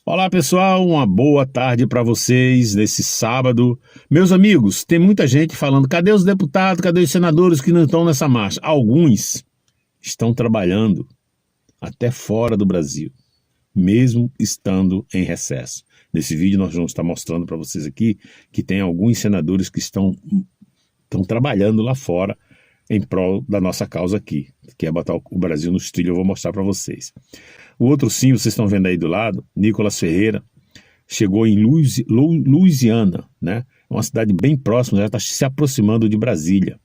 Olá pessoal, uma boa tarde para vocês nesse sábado. Meus amigos, tem muita gente falando, cadê os deputados, cadê os senadores que não estão nessa marcha? Alguns estão trabalhando até fora do Brasil, mesmo estando em recesso. Nesse vídeo nós vamos estar mostrando para vocês aqui que tem alguns senadores que estão trabalhando lá fora em prol da nossa causa aqui, que é botar o Brasil no trilho. Eu vou mostrar para vocês. O outro sim, vocês estão vendo aí do lado, Nicolas Ferreira, chegou em Louisiana, né? Uma cidade bem próxima, já está se aproximando de Brasília.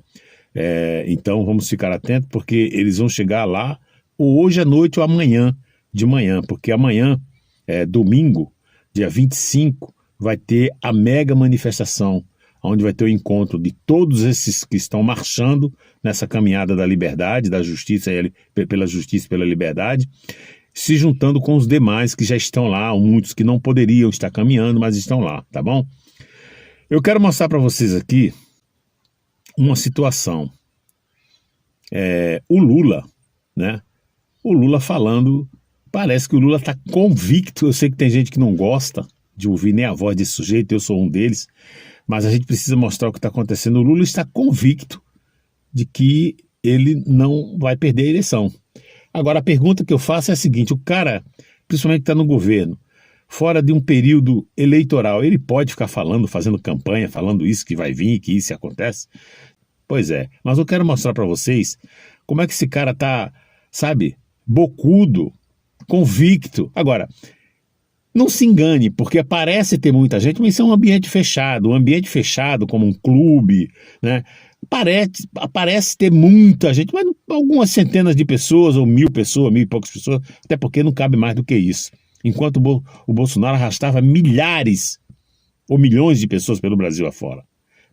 Então vamos ficar atentos, porque eles vão chegar lá ou hoje à noite ou amanhã de manhã, porque amanhã, domingo, dia 25, vai ter a mega manifestação, onde vai ter o encontro de todos esses que estão marchando nessa caminhada da liberdade, da justiça, pela justiça e pela liberdade, se juntando com os demais que já estão lá, muitos que não poderiam estar caminhando, mas estão lá, tá bom? Eu quero mostrar para vocês aqui uma situação. O Lula, né? O Lula falando, parece que o Lula está convicto. Eu sei que tem gente que não gosta de ouvir nem a voz desse sujeito, eu sou um deles, mas a gente precisa mostrar o que está acontecendo. O Lula está convicto de que ele não vai perder a eleição. Agora, a pergunta que eu faço é a seguinte: o cara, principalmente que está no governo, fora de um período eleitoral, ele pode ficar falando, fazendo campanha, falando isso que vai vir, que isso acontece? Pois é, mas eu quero mostrar para vocês como é que esse cara está, sabe, bocudo, convicto. Agora, não se engane, porque parece ter muita gente, mas isso é um ambiente fechado como um clube, né? Parece ter muita gente, mas algumas centenas de pessoas, ou 1.000 pessoas, 1.000 e poucas pessoas, até porque não cabe mais do que isso. Enquanto o Bolsonaro arrastava milhares ou milhões de pessoas pelo Brasil afora.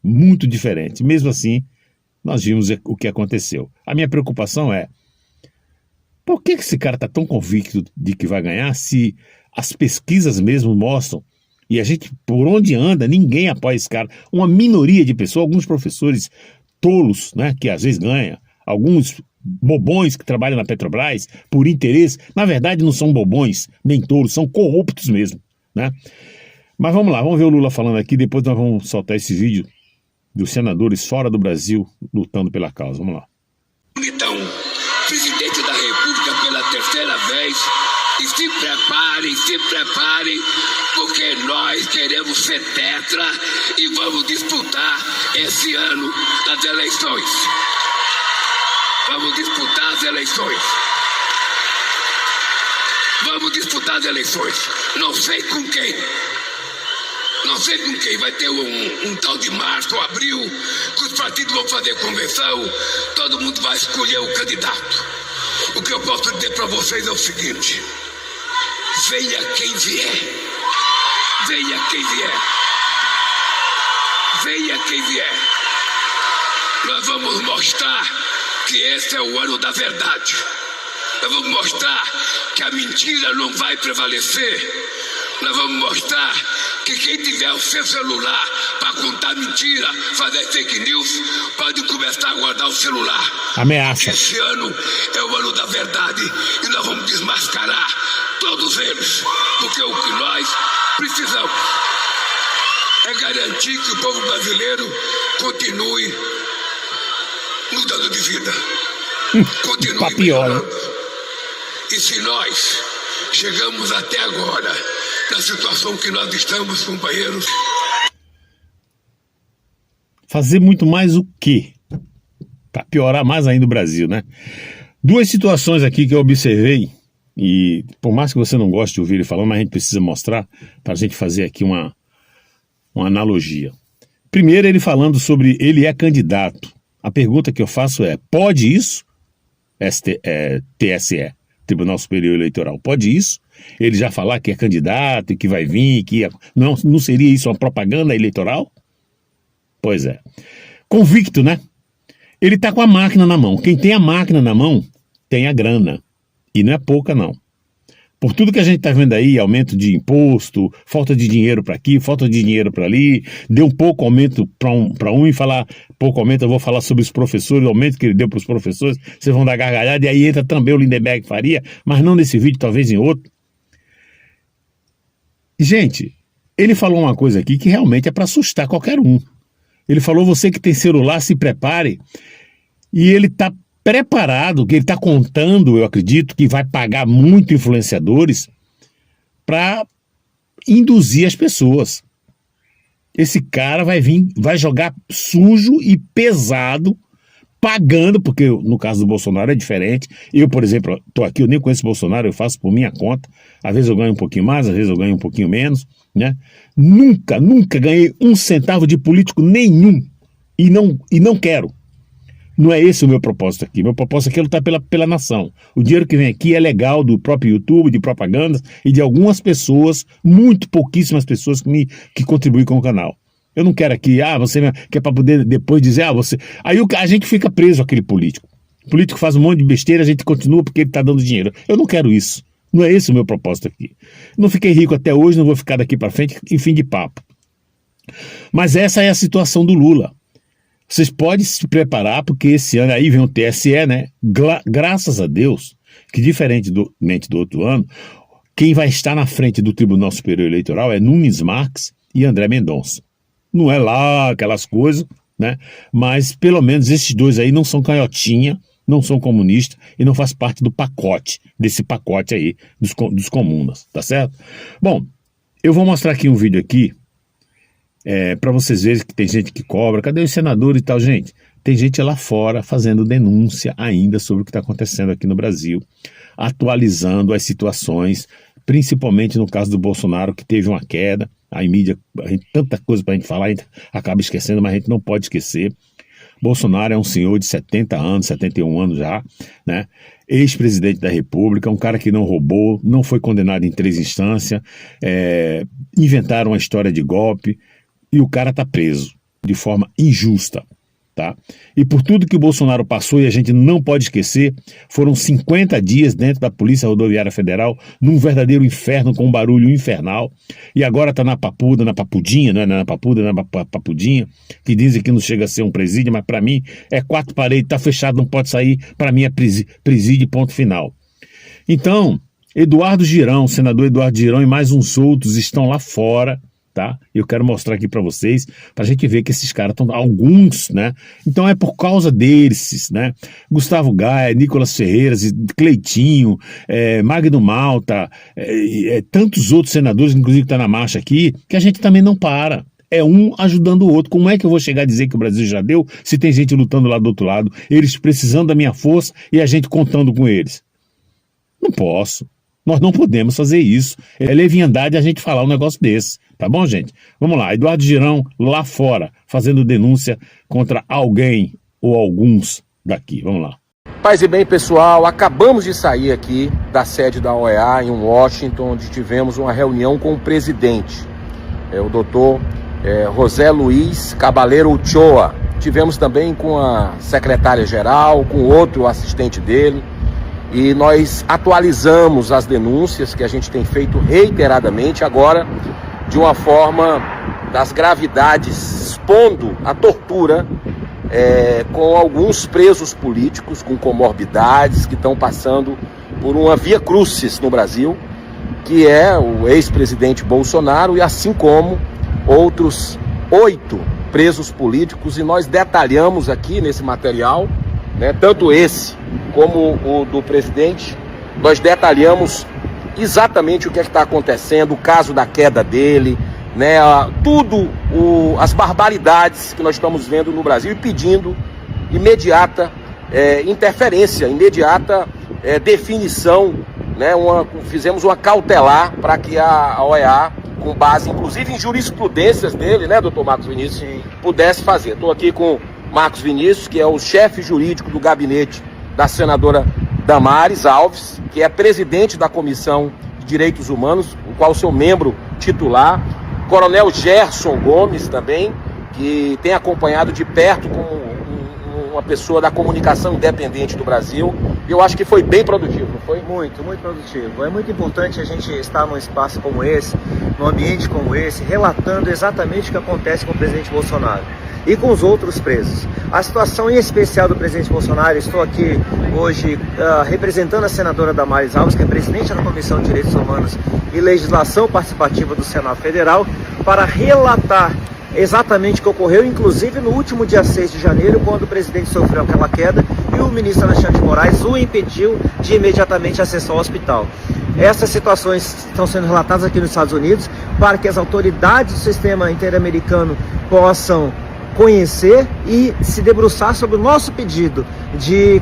Muito diferente. Mesmo assim, nós vimos o que aconteceu. A minha preocupação é, por que esse cara está tão convicto de que vai ganhar, se as pesquisas mesmo mostram, e a gente, por onde anda, ninguém apoia esse cara. Uma minoria de pessoas, alguns professores tolos, né, que às vezes ganham, alguns bobões que trabalham na Petrobras por interesse, na verdade não são bobões, nem tolos, são corruptos mesmo, né? Mas vamos lá, vamos ver o Lula falando aqui, depois nós vamos soltar esse vídeo dos senadores fora do Brasil lutando pela causa. Vamos lá. Então, presidente da República pela terceira vez, e se preparem, porque nós queremos ser tetra e vamos disputar esse ano as eleições. Vamos disputar as eleições. Não sei com quem. Vai ter um tal de março ou abril, que os partidos vão fazer convenção, todo mundo vai escolher o candidato. O que eu posso dizer para vocês é o seguinte: venha quem vier, nós vamos mostrar que esse é o ano da verdade. Nós vamos mostrar que a mentira não vai prevalecer. Nós vamos mostrar que quem tiver o seu celular para contar mentira, fazer fake news, pode começar a guardar o celular. Ameaça. Esse ano é o ano da verdade e nós vamos desmascarar todos eles, porque o que nós precisamos é garantir que o povo brasileiro continue mudando de vida, continue melhorando. E se nós chegamos até agora na situação que nós estamos, companheiros, fazer muito mais o quê? Para piorar mais ainda o Brasil, né? Duas situações aqui que eu observei, e por mais que você não goste de ouvir ele falando, mas a gente precisa mostrar para a gente fazer aqui uma analogia. Primeiro, ele falando sobre ele é candidato. A pergunta que eu faço é: pode isso? TSE, Tribunal Superior Eleitoral, pode isso? Ele já falar que é candidato e que vai vir, não seria isso uma propaganda eleitoral? Pois é. Convicto, né? Ele está com a máquina na mão. Quem tem a máquina na mão tem a grana. E não é pouca, não. Por tudo que a gente está vendo aí, aumento de imposto, falta de dinheiro para aqui, falta de dinheiro para ali, deu um pouco aumento para um e falar pouco aumento, eu vou falar sobre os professores, o aumento que ele deu para os professores, vocês vão dar gargalhada, e aí entra também o Lindenberg Faria, mas não nesse vídeo, talvez em outro. Gente, ele falou uma coisa aqui que realmente é para assustar qualquer um. Ele falou, você que tem celular, se prepare. E ele está preparado, que ele está contando, eu acredito, que vai pagar muito influenciadores para induzir as pessoas. Esse cara vai vir, vai jogar sujo e pesado, pagando, porque no caso do Bolsonaro é diferente. Eu, por exemplo, estou aqui, eu nem conheço o Bolsonaro, eu faço por minha conta. Às vezes eu ganho um pouquinho mais, às vezes eu ganho um pouquinho menos, né? Nunca ganhei um centavo de político nenhum. E não quero. Não é esse o meu propósito aqui. Meu propósito aqui é lutar pela nação. O dinheiro que vem aqui é legal do próprio YouTube, de propagandas e de algumas pessoas, muito pouquíssimas pessoas que contribuem com o canal. Eu não quero aqui, você quer para poder depois dizer, você... Aí a gente fica preso àquele político. O político faz um monte de besteira, a gente continua porque ele está dando dinheiro. Eu não quero isso. Não é esse o meu propósito aqui. Não fiquei rico até hoje, não vou ficar daqui para frente, em fim de papo. Mas essa é a situação do Lula. Vocês podem se preparar, porque esse ano aí vem o TSE, né? Graças a Deus, que diferentemente do outro ano, quem vai estar na frente do Tribunal Superior Eleitoral é Nunes Marques e André Mendonça. Não é lá aquelas coisas, né? Mas pelo menos esses dois aí não são canhotinha, não são comunistas e não faz parte do pacote, desse pacote aí dos comunas, tá certo? Bom, eu vou mostrar aqui um vídeo aqui, para vocês verem que tem gente que cobra, cadê os senadores e tal, gente? Tem gente lá fora fazendo denúncia ainda sobre o que está acontecendo aqui no Brasil, atualizando as situações, principalmente no caso do Bolsonaro, que teve uma queda, a mídia, tanta coisa para a gente falar, a gente acaba esquecendo, mas a gente não pode esquecer. Bolsonaro é um senhor de 70 anos, 71 anos já, né? Ex-presidente da República, um cara que não roubou, não foi condenado em 3 instâncias, inventaram uma história de golpe, e o cara está preso de forma injusta, tá? E por tudo que o Bolsonaro passou, e a gente não pode esquecer, foram 50 dias dentro da Polícia Rodoviária Federal, num verdadeiro inferno, com um barulho infernal, e agora está na papudinha, não é na papuda, na papudinha, que dizem que não chega a ser um presídio, mas para mim é 4 paredes, está fechado, não pode sair, para mim é presídio, ponto final. Então, Eduardo Girão, senador Eduardo Girão e mais uns outros estão lá fora, tá? Eu quero mostrar aqui para vocês, para a gente ver que esses caras estão, alguns, né? Então é por causa desses, né? Gustavo Gaia, Nicolas Ferreiras, Cleitinho, Magno Malta, tantos outros senadores, inclusive que está na marcha aqui, que a gente também não para. É um ajudando o outro. Como é que eu vou chegar a dizer que o Brasil já deu, se tem gente lutando lá do outro lado, eles precisando da minha força e a gente contando com eles? Não posso. Nós não podemos fazer isso. É leviandade a gente falar um negócio desse. Tá bom, gente? Vamos lá. Eduardo Girão lá fora, fazendo denúncia contra alguém ou alguns daqui. Vamos lá. Paz e bem, pessoal. Acabamos de sair aqui da sede da OEA em Washington, onde tivemos uma reunião com o presidente, o doutor José Luiz Cabaleiro Ochoa. Tivemos também com a secretária-geral, com outro assistente dele. E nós atualizamos as denúncias que a gente tem feito reiteradamente, agora de uma forma das gravidades, expondo a tortura com alguns presos políticos com comorbidades que estão passando por uma via crucis no Brasil, que é o ex-presidente Bolsonaro e assim como outros 8 presos políticos, e nós detalhamos aqui nesse material, né, tanto esse como o do presidente, nós detalhamos exatamente o que está acontecendo, o caso da queda dele, né, as barbaridades que nós estamos vendo no Brasil e pedindo imediata interferência, imediata definição, né, fizemos uma cautelar para que a OEA, com base inclusive em jurisprudências dele, né, doutor Marcos Vinícius, pudesse fazer. Estou aqui com Marcos Vinícius, que é o chefe jurídico do gabinete da senadora Damares Alves, que é presidente da Comissão de Direitos Humanos, o qual sou membro titular, Coronel Gerson Gomes também, que tem acompanhado de perto como uma pessoa da comunicação independente do Brasil. Eu acho que foi bem produtivo, não foi? Muito, muito produtivo. É muito importante a gente estar num espaço como esse, num ambiente como esse, relatando exatamente o que acontece com o presidente Bolsonaro. e com os outros presos. A situação em especial do presidente Bolsonaro, estou aqui hoje representando a senadora Damares Alves, que é presidente da Comissão de Direitos Humanos e Legislação Participativa do Senado Federal, para relatar exatamente o que ocorreu, inclusive no último dia 6 de janeiro, quando o presidente sofreu aquela queda e o ministro Alexandre de Moraes o impediu de imediatamente acessar o hospital. Essas situações estão sendo relatadas aqui nos Estados Unidos para que as autoridades do sistema interamericano possam conhecer e se debruçar sobre o nosso pedido de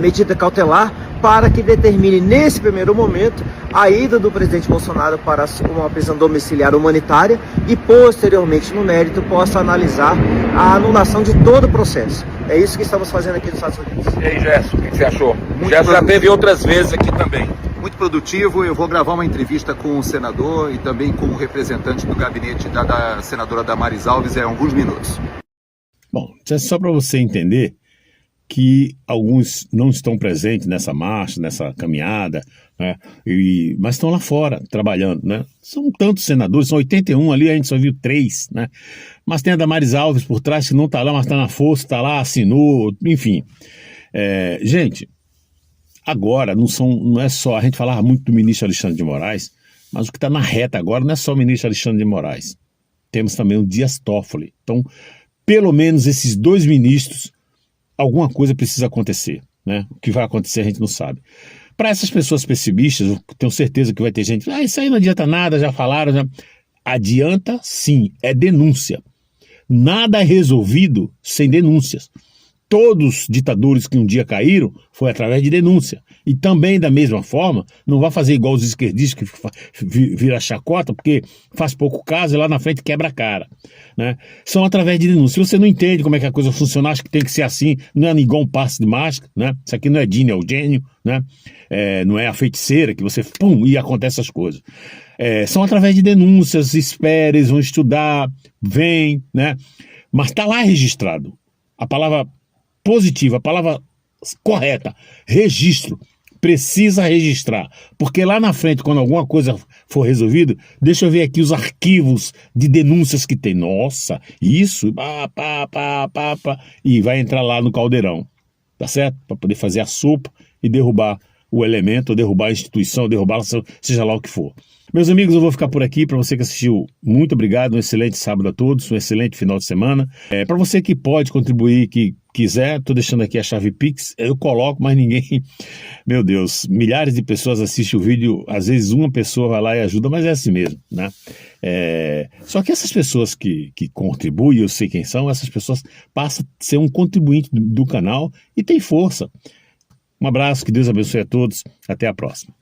medida cautelar para que determine nesse primeiro momento a ida do presidente Bolsonaro para uma prisão domiciliar humanitária e posteriormente no mérito possa analisar a anulação de todo o processo. É isso que estamos fazendo aqui nos Estados Unidos. E aí, Gerson, o que você achou? Gerson já teve outras vezes aqui também. Muito produtivo. Eu vou gravar uma entrevista com o senador e também com o representante do gabinete da senadora Damares Alves em alguns minutos. Bom, só para você entender que alguns não estão presentes nessa marcha, nessa caminhada, né? Mas estão lá fora trabalhando, né? São tantos senadores, são 81 ali, a gente só viu 3, né? Mas tem a Damares Alves por trás, que não está lá, mas está na força, está lá, assinou, enfim. Gente, agora não é só, a gente falava muito do ministro Alexandre de Moraes, mas o que está na reta agora não é só o ministro Alexandre de Moraes. Temos também o Dias Toffoli. Então, pelo menos esses 2 ministros, alguma coisa precisa acontecer, né? O que vai acontecer a gente não sabe. Para essas pessoas pessimistas, eu tenho certeza que vai ter gente, isso aí não adianta nada, já falaram, já... Adianta sim, é denúncia. Nada é resolvido sem denúncias. Todos os ditadores que um dia caíram foi através de denúncia. E também, da mesma forma, não vai fazer igual os esquerdistas que vira chacota, porque faz pouco caso e lá na frente quebra a cara, né? São através de denúncia. Se você não entende como é que a coisa funciona, acha que tem que ser assim, não é igual um passe de mágica, né? Isso aqui não é Dini, é o gênio, né? Não é a feiticeira que você, e acontece as coisas. São através de denúncias, espere, eles vão estudar, vem, né? Mas está lá registrado. A palavra positiva, a palavra correta, registro, precisa registrar, porque lá na frente, quando alguma coisa for resolvida, deixa eu ver aqui os arquivos de denúncias que tem, nossa, isso, e vai entrar lá no caldeirão, tá certo? Para poder fazer a sopa e derrubar o elemento, ou derrubar a instituição, derrubar seja lá o que for. Meus amigos, eu vou ficar por aqui. Para você que assistiu, muito obrigado, um excelente sábado a todos, um excelente final de semana. Para você que pode contribuir, que quiser, estou deixando aqui a chave Pix, eu coloco, mas ninguém, meu Deus, milhares de pessoas assistem o vídeo, às vezes uma pessoa vai lá e ajuda, mas é assim mesmo, né? Só que essas pessoas que contribuem, eu sei quem são, essas pessoas passam a ser um contribuinte do canal e tem força. Um abraço, que Deus abençoe a todos, até a próxima.